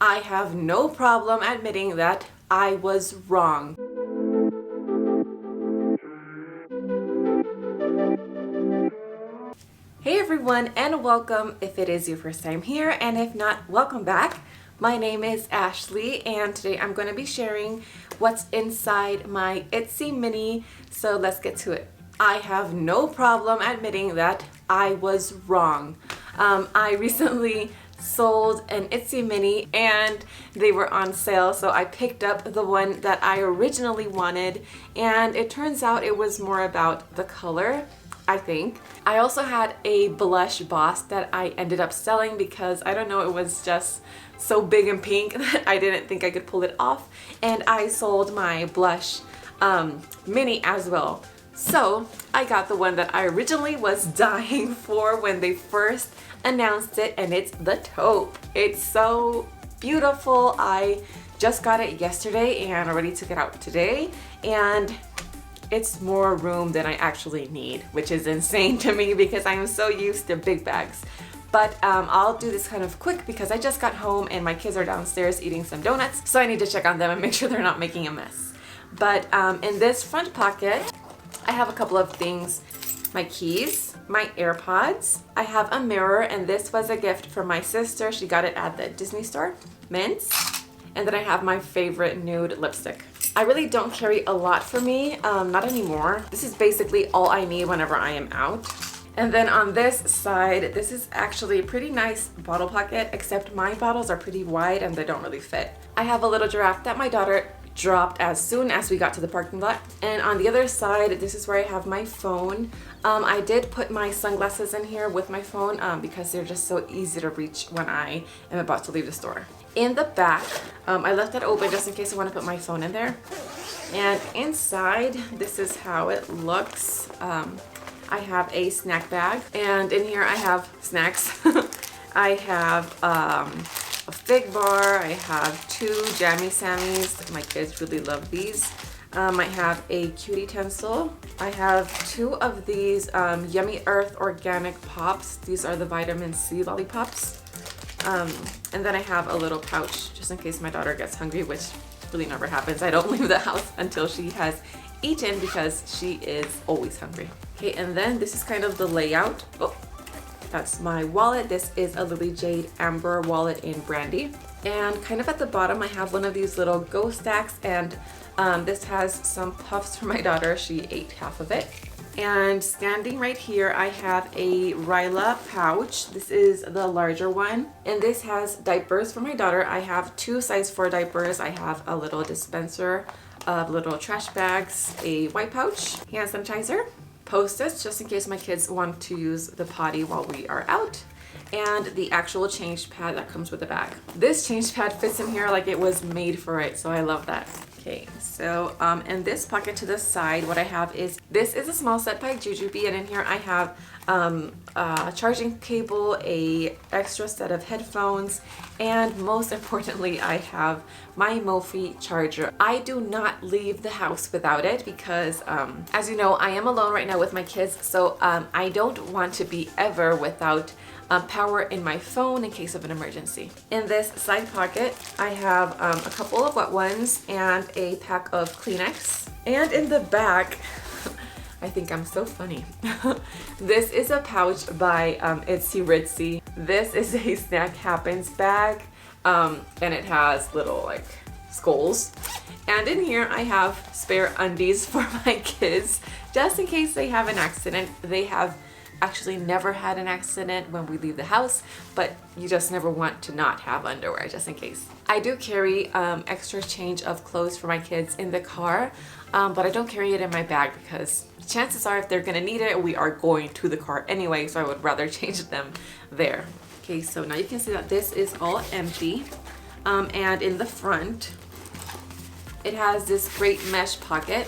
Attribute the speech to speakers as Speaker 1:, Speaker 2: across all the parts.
Speaker 1: I have no problem admitting that I was wrong. Hey everyone, and welcome if it is your first time here, and if not, welcome back. My name is Ashley, and today I'm going to be sharing what's inside my Itsy Mini, so let's get to it. I have no problem admitting that I was wrong. I recently sold an Itsy Mini and they were on sale, so I picked up the one that I originally wanted, and it turns out it was more about the color, I think. I also had a blush boss that I ended up selling because, I don't know, it was just so big and pink that I didn't think I could pull it off, and I sold my blush mini as well. So I got the one that I originally was dying for when they first announced it, and it's the taupe. It's so beautiful. I just got it yesterday and already took it out today, and it's more room than I actually need, which is insane to me because I'm so used to big bags. But I'll do this kind of quick because I just got home and my kids are downstairs eating some donuts, so I need to check on them and make sure they're not making a mess. But in this front pocket, I have a couple of things. My keys, my AirPods, I have a mirror, and this was a gift from my sister. She got it at the Disney store, mints, and then I have my favorite nude lipstick. I really don't carry a lot for me, not anymore. This is basically all I need whenever I am out. And then on this side, this is actually a pretty nice bottle pocket, except my bottles are pretty wide and they don't really fit. I have a little giraffe that my daughter dropped as soon as we got to the parking lot. And on the other side, this is where I have my phone. I did put my sunglasses in here with my phone because they're just so easy to reach when I am about to leave the store. In the back, I left that open just in case I want to put my phone in there. And inside, this is how it looks. I have a snack bag, and in here I have snacks. I have a fig bar, I have two Jammy Sammies. My kids really love these. I have a cute utensil. I have two of these Yummy Earth organic pops. These are the vitamin C lollipops. And then I have a little pouch just in case my daughter gets hungry, which really never happens. I don't leave the house until she has eaten because she is always hungry. Okay, and then this is kind of the layout. Oh, that's my wallet. This is a Lily Jade Amber wallet in Brandy. And kind of at the bottom, I have one of these little Go Stacks, and this has some puffs for my daughter. She ate half of it. And standing right here, I have a Ryla pouch. This is the larger one, and this has diapers for my daughter. I have two size 4 diapers. I have a little dispenser of little trash bags, a white pouch, hand sanitizer, Post-its just in case my kids want to use the potty while we are out, and the actual change pad that comes with the bag. This change pad fits in here like it was made for it, so I love that. Okay, so in this pocket to the side, what I have is, this is a small set by Jujubee, and in here I have a charging cable, a extra set of headphones, and most importantly, I have my Mophie Charger. I do not leave the house without it because, as you know, I am alone right now with my kids, so I don't want to be ever without power in my phone in case of an emergency. In this side pocket, I have a couple of wet ones and a pack of Kleenex. And in the back, I think I'm so funny. This is a pouch by Itsy Ritzy. This is a Snack Happens bag, and it has little like skulls. And in here I have spare undies for my kids, just in case they have an accident. They have actually never had an accident when we leave the house, but you just never want to not have underwear just in case. I do carry extra change of clothes for my kids in the car, but I don't carry it in my bag because chances are if they're gonna need it, we are going to the car anyway, so I would rather change them there. Okay, so now you can see that this is all empty, and in the front it has this great mesh pocket.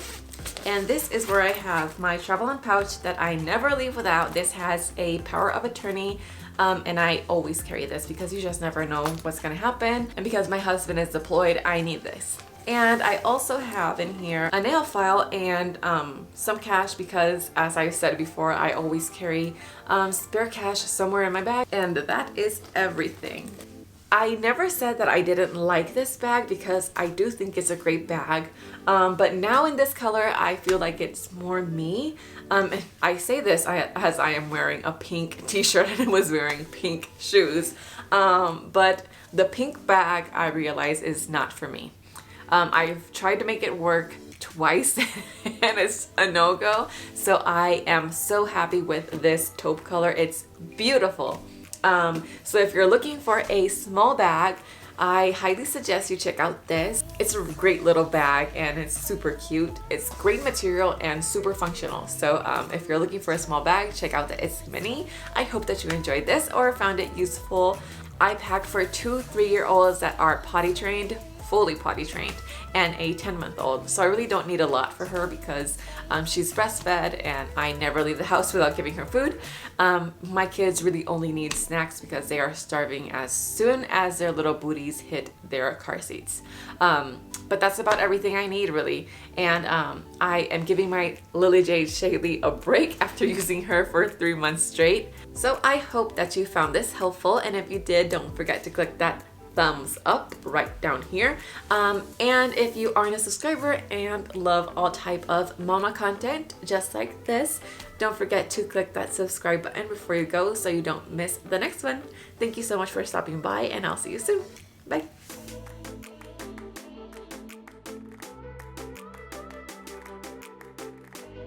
Speaker 1: And this is where I have my travel-on pouch that I never leave without. This has a power of attorney, and I always carry this because you just never know what's gonna happen. And because my husband is deployed, I need this. And I also have in here a nail file and some cash because, as I've said before, I always carry spare cash somewhere in my bag. And that is everything. I never said that I didn't like this bag because I do think it's a great bag. But now in this color, I feel like it's more me. And I say this as I am wearing a pink t-shirt and I was wearing pink shoes. But the pink bag, I realize, is not for me. I've tried to make it work twice and it's a no-go. So I am so happy with this taupe color. It's beautiful. So if you're looking for a small bag, I highly suggest you check out this. It's a great little bag and it's super cute. It's great material and super functional. So if you're looking for a small bag, check out the Itsy Mini. I hope that you enjoyed this or found it useful. I packed for 2-3-year-olds that are potty trained, fully potty trained, and a 10-month-old. So I really don't need a lot for her because she's breastfed and I never leave the house without giving her food. My kids really only need snacks because they are starving as soon as their little booties hit their car seats. But that's about everything I need, really. And I am giving my Lily Jade Shaylee a break after using her for 3 months straight. So I hope that you found this helpful, and if you did, don't forget to click that thumbs up right down here. And if you aren't a subscriber and love all type of mama content just like this, don't forget to click that subscribe button before you go so you don't miss the next one. Thank you so much for stopping by, and I'll see you soon. Bye.